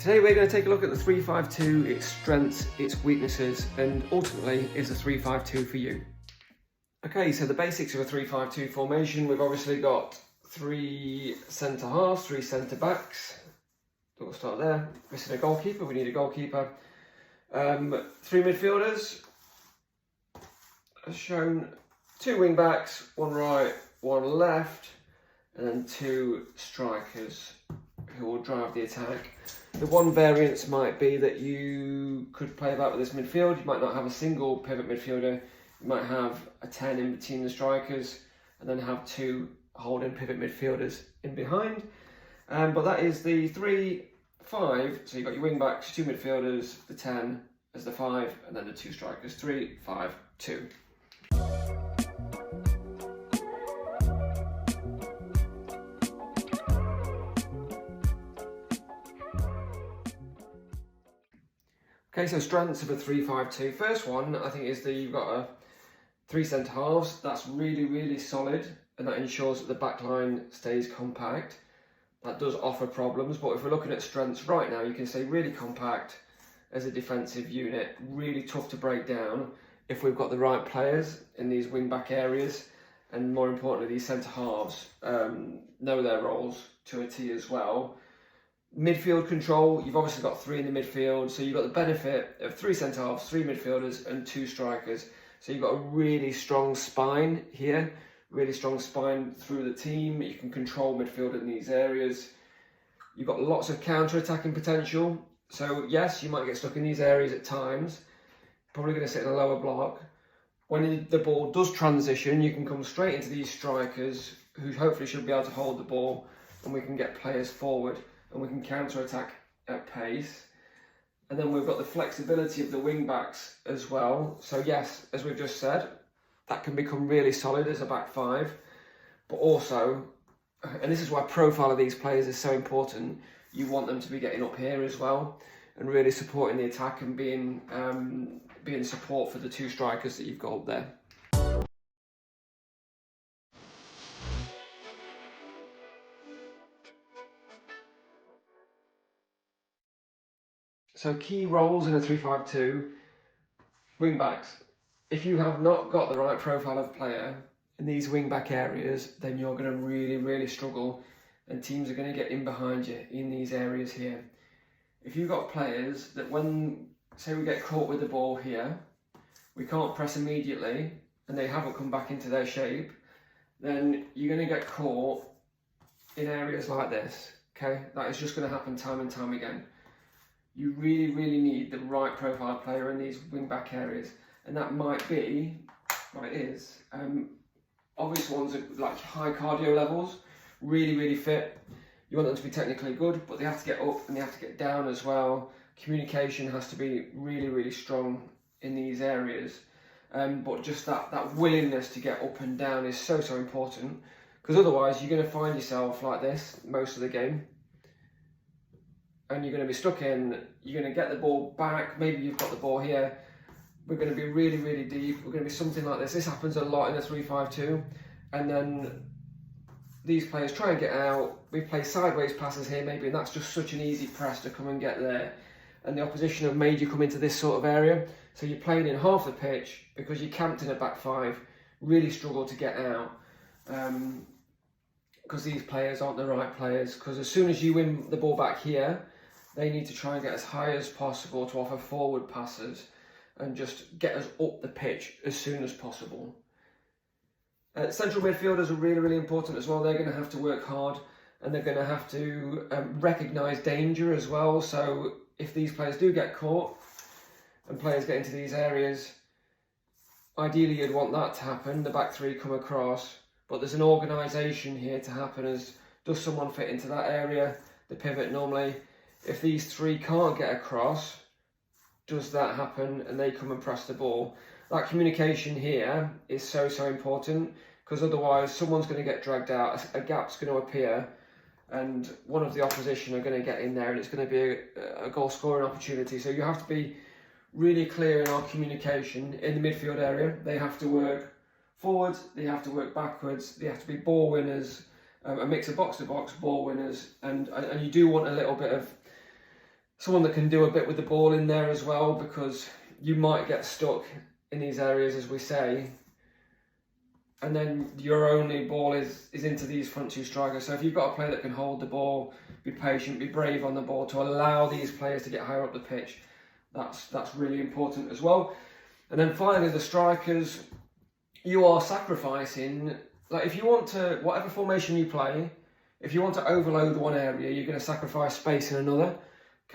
Today we're going to take a look at the 3-5-2, its strengths, its weaknesses, and ultimately is a 3-5-2 for you. Okay, so the basics of a 3-5-2 formation, we've obviously got 3 centre halves, 3 centre backs. We'll start there. Missing a goalkeeper, we need a goalkeeper. 3 midfielders, as shown, 2 wing backs, 1 right, 1 left, and then 2 strikers who will drive the attack. The one variance might be that you could play about with this midfield. You might not have a single pivot midfielder. You might have a 10 in between the strikers and then have 2 holding pivot midfielders in behind. But that is the 3-5. So you've got your wing backs, 2 midfielders, the 10 as the 5, and then the 2 strikers. 3-5-2. Okay, so strengths of a 3-5-2. First one, I think, is that you've got a 3 centre halves. That's really, really solid, and that ensures that the back line stays compact. That does offer problems, but if we're looking at strengths right now, you can say really compact as a defensive unit, really tough to break down if we've got the right players in these wing-back areas, and more importantly, these centre halves know their roles to a T as well. Midfield control, you've obviously got 3 in the midfield, so you've got the benefit of 3 centre halves, 3 midfielders and 2 strikers. So you've got a really strong spine here, really strong spine through the team. You can control midfield in these areas. You've got lots of counter-attacking potential. So yes, you might get stuck in these areas at times, probably going to sit in a lower block. When the ball does transition, you can come straight into these strikers who hopefully should be able to hold the ball, and we can get players forward and we can counter-attack at pace. And then we've got the flexibility of the wing-backs as well. So yes, as we've just said, that can become really solid as a back 5. But also, and this is why profile of these players is so important, you want them to be getting up here as well and really supporting the attack and being support for the 2 strikers that you've got up there. So key roles in a 3-5-2, wing backs. If you have not got the right profile of player in these wing back areas, then you're going to really, really struggle, and teams are going to get in behind you in these areas here. If you've got players that when, say we get caught with the ball here, we can't press immediately and they haven't come back into their shape, then you're going to get caught in areas like this, okay? That is just going to happen time and time again. You really, really need the right profile player in these wing-back areas. And that might be, well it is, obvious ones are like high cardio levels, really, really fit. You want them to be technically good, but they have to get up and they have to get down as well. Communication has to be really, really strong in these areas. But just that willingness to get up and down is so, so important. Because otherwise you're going to find yourself like this most of the game. And you're going to be stuck in, you're going to get the ball back, maybe you've got the ball here, we're going to be really, really deep, we're going to be something like this. This happens a lot in a 3-5-2, and then these players try and get out, we play sideways passes here maybe, and that's just such an easy press to come and get there. And the opposition have made you come into this sort of area, so you're playing in half the pitch because you're camped in a back 5, really struggle to get out. Because these players aren't the right players, because as soon as you win the ball back here, they need to try and get as high as possible to offer forward passes and just get us up the pitch as soon as possible. Central midfielders are really, really important as well. They're going to have to work hard and they're going to have to recognise danger as well. So if these players do get caught and players get into these areas, ideally you'd want that to happen, the back 3 come across, but there's an organisation here to happen as, does someone fit into that area, the pivot normally. If these 3 can't get across, does that happen and they come and press the ball? That communication here is so, so important, because otherwise someone's going to get dragged out, a gap's going to appear, and one of the opposition are going to get in there and it's going to be a goal scoring opportunity. So you have to be really clear in our communication in the midfield area. They have to work forwards, they have to work backwards, they have to be ball winners, a mix of box-to-box ball winners, and you do want a little bit of someone that can do a bit with the ball in there as well, because you might get stuck in these areas, as we say, and then your only ball is into these front two strikers. So if you've got a player that can hold the ball, be patient, be brave on the ball to allow these players to get higher up the pitch, that's really important as well. And then finally, the strikers, you are sacrificing, like if you want to, whatever formation you play, if you want to overload one area, you're going to sacrifice space in another.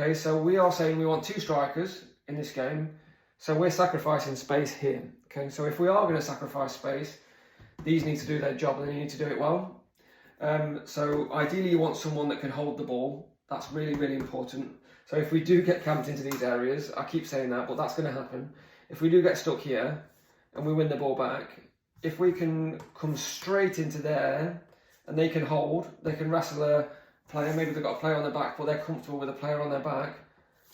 Okay, so we are saying we want 2 strikers in this game, so we're sacrificing space here. Okay, so if we are going to sacrifice space, these need to do their job and they need to do it well. So ideally you want someone that can hold the ball. That's really, really important. So if we do get camped into these areas, I keep saying that, but that's going to happen. If we do get stuck here and we win the ball back, if we can come straight into there and they can hold, they can wrestle a player, maybe they've got a player on their back, but they're comfortable with a player on their back,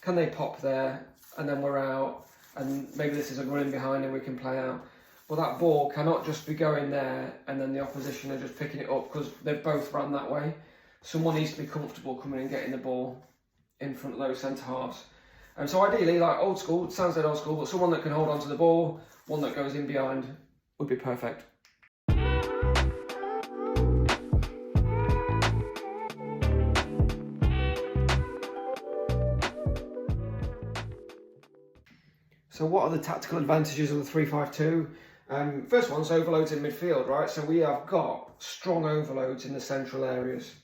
can they pop there and then we're out, and maybe this is a running behind and we can play out. Well, that ball cannot just be going there and then the opposition are just picking it up, because they've both run that way. Someone needs to be comfortable coming and getting the ball in front of those centre halves. And so ideally, like old school, it sounds like old school, but someone that can hold on to the ball, one that goes in behind, would be perfect. So what are the tactical advantages of the 3-5-2? First one's overloads in midfield, right? So we have got strong overloads in the central areas.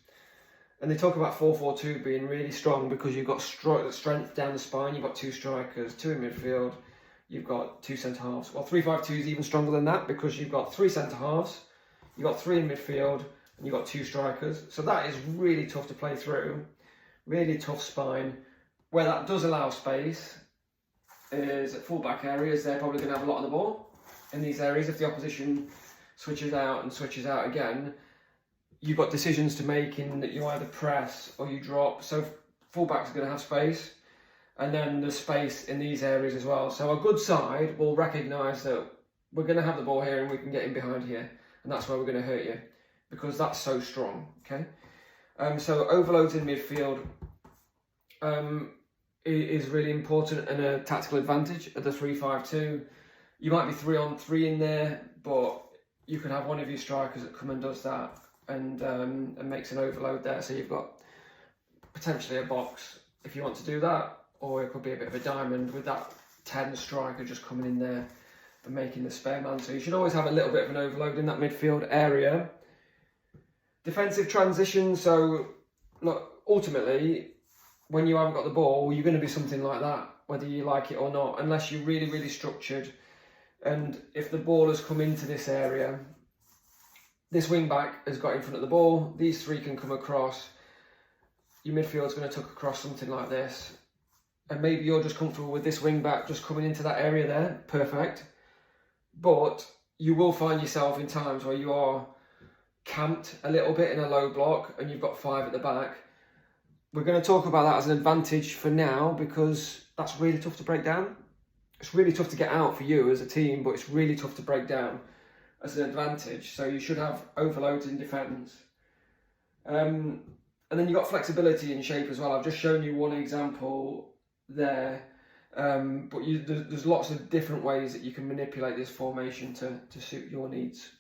And they talk about 4-4-2 being really strong because you've got strength down the spine, you've got 2 strikers, 2 in midfield, you've got 2 centre halves. Well, 3-5-2 is even stronger than that because you've got 3 centre halves, you've got 3 in midfield, and you've got 2 strikers. So that is really tough to play through, really tough spine. Where that does allow space is at full-back areas. They're probably going to have a lot of the ball in these areas. If the opposition switches out and switches out again, you've got decisions to make in that you either press or you drop. So full-backs are going to have space, and then there's space in these areas as well. So a good side will recognise that we're going to have the ball here and we can get in behind here, and that's where we're going to hurt you because that's so strong. Okay, so overloads in midfield is really important and a tactical advantage of the 3-5-2. You might be 3-on-3 in there, but you could have one of your strikers that come and does that and makes an overload there. So you've got potentially a box if you want to do that, or it could be a bit of a diamond with that 10 striker just coming in there and making the spare man. So you should always have a little bit of an overload in that midfield area. Defensive transition. So look, ultimately, when you haven't got the ball, you're going to be something like that, whether you like it or not, unless you're really, really structured. And if the ball has come into this area, this wing back has got in front of the ball, these 3 can come across, your midfield's going to tuck across something like this, and maybe you're just comfortable with this wing back just coming into that area there, perfect. But you will find yourself in times where you are camped a little bit in a low block and you've got 5 at the back. We're going to talk about that as an advantage for now because that's really tough to break down. It's really tough to get out for you as a team, but it's really tough to break down as an advantage. So you should have overloads in defence. And then you've got flexibility in shape as well. I've just shown you one example there, but there's lots of different ways that you can manipulate this formation to suit your needs.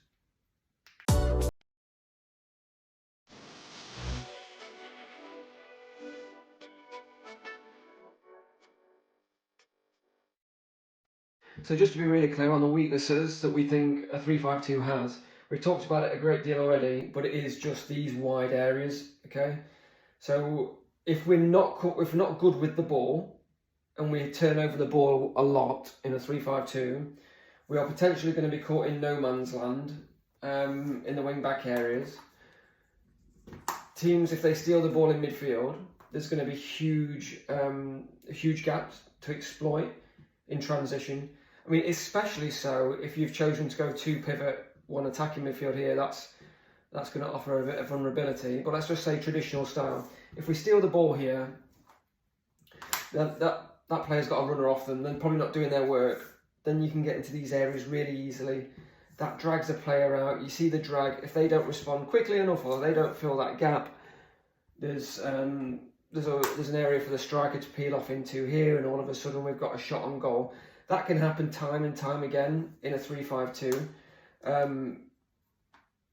So just to be really clear on the weaknesses that we think a 3-5-2 has, we've talked about it a great deal already, but it is just these wide areas, okay? So if we're not good with the ball and we turn over the ball a lot in a 3-5-2, we are potentially going to be caught in no man's land in the wing-back areas. Teams, if they steal the ball in midfield, there's going to be huge gaps to exploit in transition. I mean, especially so if you've chosen to go 2 pivot, 1 attacking midfield here, that's going to offer a bit of vulnerability. But let's just say traditional style. If we steal the ball here, then that player's got a runner off them, then probably not doing their work. Then you can get into these areas really easily. That drags the player out. You see the drag. If they don't respond quickly enough or they don't fill that gap, there's there's an area for the striker to peel off into here, and all of a sudden we've got a shot on goal. That can happen time and time again in a 3-5-2.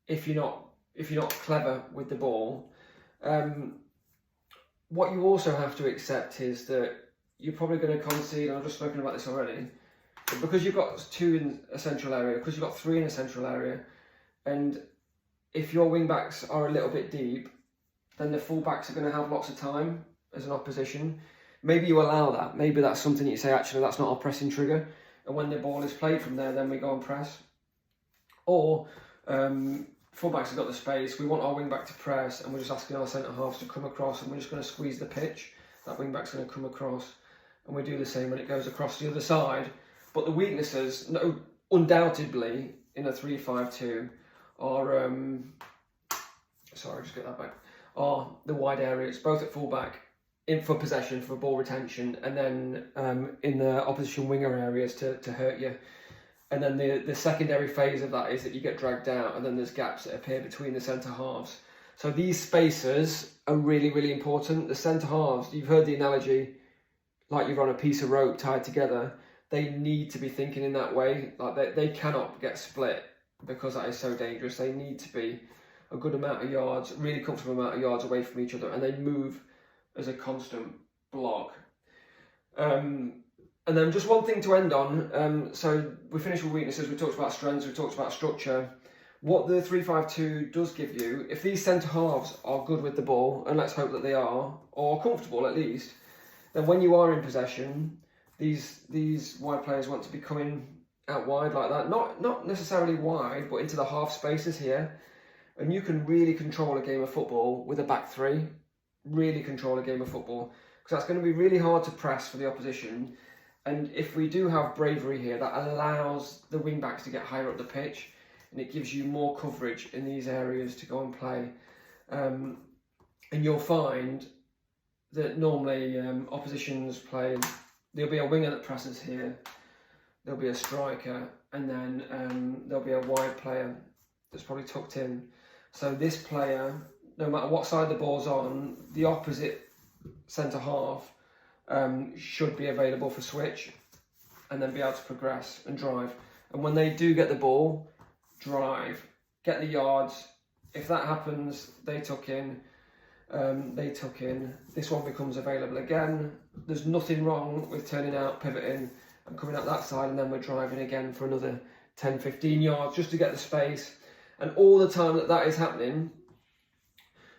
If you're not clever with the ball. What you also have to accept is that you're probably going to concede, and I've just spoken about this already, but because you've got 2 in a central area, because you've got 3 in a central area, and if your wing backs are a little bit deep, then the full backs are going to have lots of time as an opposition. Maybe you allow that. Maybe that's something you say, actually, that's not our pressing trigger. And when the ball is played from there, then we go and press. Or fullbacks have got the space. We want our wing back to press, and we're just asking our centre halves to come across, and we're just going to squeeze the pitch. That wing back's going to come across, and we do the same when it goes across the other side. But the weaknesses, undoubtedly, in a 3-5-2 are sorry, just get that back. Are the wide areas, both at fullback, in for possession, for ball retention, and then in the opposition winger areas to hurt you. And then the secondary phase of that is that you get dragged out, and then there's gaps that appear between the centre halves. So these spaces are really, really important. The centre halves, you've heard the analogy, like you're on a piece of rope tied together. They need to be thinking in that way. Like they cannot get split, because that is so dangerous. They need to be a good amount of yards, really comfortable amount of yards away from each other, and they move as a constant block. And then just one thing to end on, so we finished with weaknesses, we talked about strengths, we talked about structure. What the 3-5-2 does give you, if these centre halves are good with the ball, and let's hope that they are, or comfortable at least, then when you are in possession, these wide players want to be coming out wide like that, not necessarily wide, but into the half spaces here, and you can really control a game of football with a back 3, really control a game of football, because that's going to be really hard to press for the opposition. And if we do have bravery here, that allows the wing backs to get higher up the pitch, and it gives you more coverage in these areas to go and play. And you'll find that normally oppositions play, there'll be a winger that presses here, there'll be a striker, and then there'll be a wide player that's probably tucked in. So this player, no matter what side the ball's on, the opposite centre half should be available for switch, and then be able to progress and drive. And when they do get the ball, drive, get the yards. If that happens, they tuck in. This one becomes available again. There's nothing wrong with turning out, pivoting, and coming out that side, and then we're driving again for another 10-15 yards just to get the space. And all the time that is happening,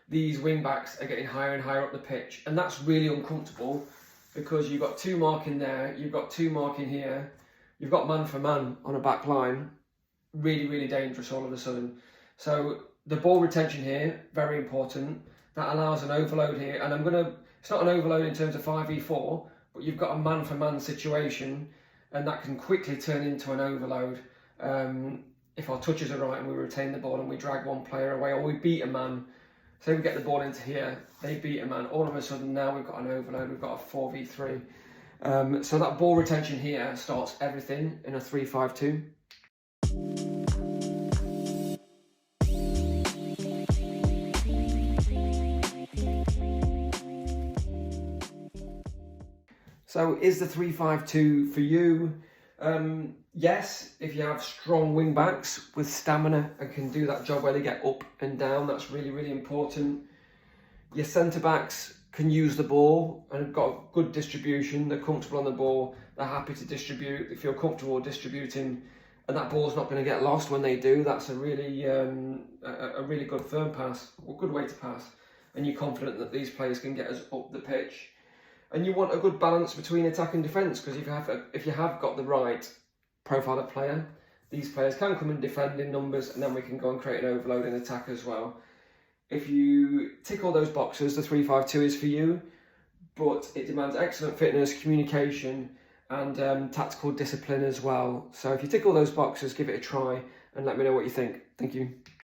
these wing backs are getting higher and higher up the pitch, and that's really uncomfortable, because you've got 2 marking there, you've got 2 marking here, you've got man for man on a back line. Really, really dangerous all of a sudden. So the ball retention here, very important. That allows an overload here, and it's not an overload in terms of 5v4, but you've got a man for man situation, and that can quickly turn into an overload. If our touches are right and we retain the ball and we drag one player away, or we beat a man, say we get the ball into here, they beat a man, all of a sudden now we've got an overload, we've got a 4v3. So that ball retention here starts everything in a 3-5-2. So is the 3-5-2 for you? Yes, if you have strong wing backs with stamina and can do that job where they get up and down, that's really, really important. Your centre backs can use the ball and have got good distribution, they're comfortable on the ball, they're happy to distribute, they feel comfortable distributing, and that ball's not going to get lost when they do. That's a really good firm pass, or good way to pass, and you're confident that these players can get us up the pitch. And you want a good balance between attack and defence, because if you have got the right profile of player, these players can come and defend in numbers, and then we can go and create an overload in attack as well. If you tick all those boxes, the 3-5-2 is for you, but it demands excellent fitness, communication, and tactical discipline as well. So if you tick all those boxes, give it a try and let me know what you think. Thank you.